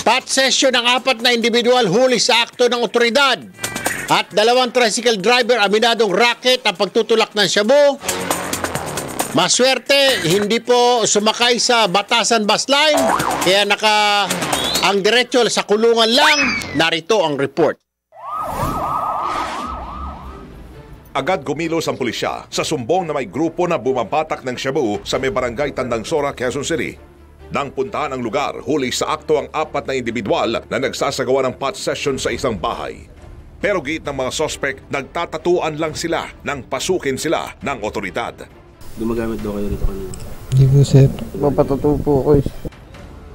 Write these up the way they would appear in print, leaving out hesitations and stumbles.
Pat session ng 4 na individual huli sa akto ng otoridad. At 2 tricycle driver aminadong racket ang pagtutulak ng shabu. Maswerte, hindi po sumakay sa Batasan bus line, kaya ang diretso sa kulungan lang. Narito ang report. Agad gumilos ang pulisya sa sumbong na may grupo na bumabatak ng shabu sa may barangay Tandangsora, Quezon City. Nang puntahan ang lugar, huli sa akto ang 4 na individual na nagsasagawa ng pot session sa isang bahay. Pero giit ng mga sospek, nagtatatuan lang sila nang pasukin sila ng otoridad. Gumagamit daw kayo rito kanina? Hindi po, sir. Papatato po ko.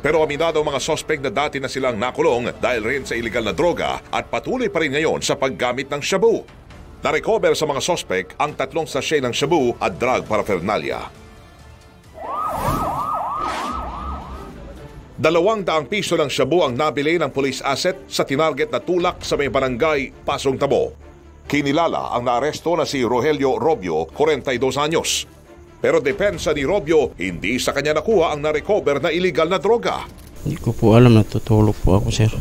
Pero aminado ang mga sospek na dati na silang nakulong dahil rin sa iligal na droga at patuloy pa rin ngayon sa paggamit ng shabu. Na-recover sa mga sospek ang 3 sachet ng shabu at drug paraphernalia. 200 piso ng shabu ang nabili ng police asset sa tinarget na tulak sa may barangay Pasong Tabo. Kinilala ang naaresto na si Rogelio Robio, 42 anyos. Pero depensa ni Robio, hindi sa kanya nakuha ang na-recover na illegal na droga. Hindi ko po alam, natutulog po ako, sir.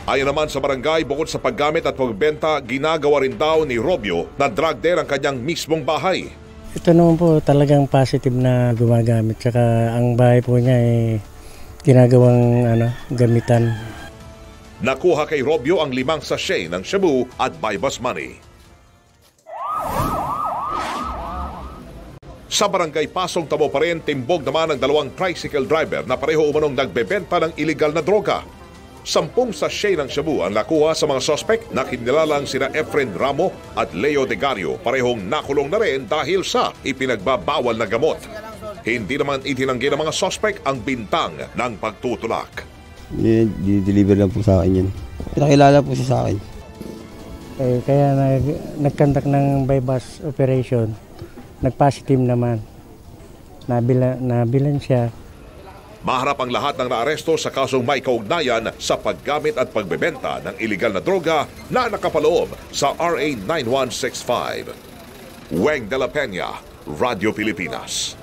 Ayon naman sa barangay, bukod sa paggamit at pagbenta, ginagawa rin daw ni Robio na drug dealer ang kanyang mismong bahay. Ito naman po talagang positive na gumagamit. Tsaka ang bahay po niya ay ginagawang gamitan. Nakuha kay Robio ang 5 sachet ng shabu at buy-bus money. Sa barangay Pasong Tabo pa rin, timbog naman ang 2 tricycle driver na pareho umanong nagbebenta ng illegal na droga. 10 sachet ng shabu ang nakuha sa mga sospek na kinilalang sina Efren Ramo at Leo Degario, parehong nakulong na rin dahil sa ipinagbabawal na gamot. Hindi naman itinanggi ng mga sospek ang bintang ng pagtutulak. Di-deliver lang po sa akin yan. Pinakilala po siya sa akin. Kaya nagkandak ng buy-bus operation. Nag-positive naman. Nabilan siya. Maharap ang lahat ng naaresto sa kasong may kaugnayan sa paggamit at pagbebenta ng iligal na droga na nakapaloob sa RA 9165. Weng de la Peña, Radio Pilipinas.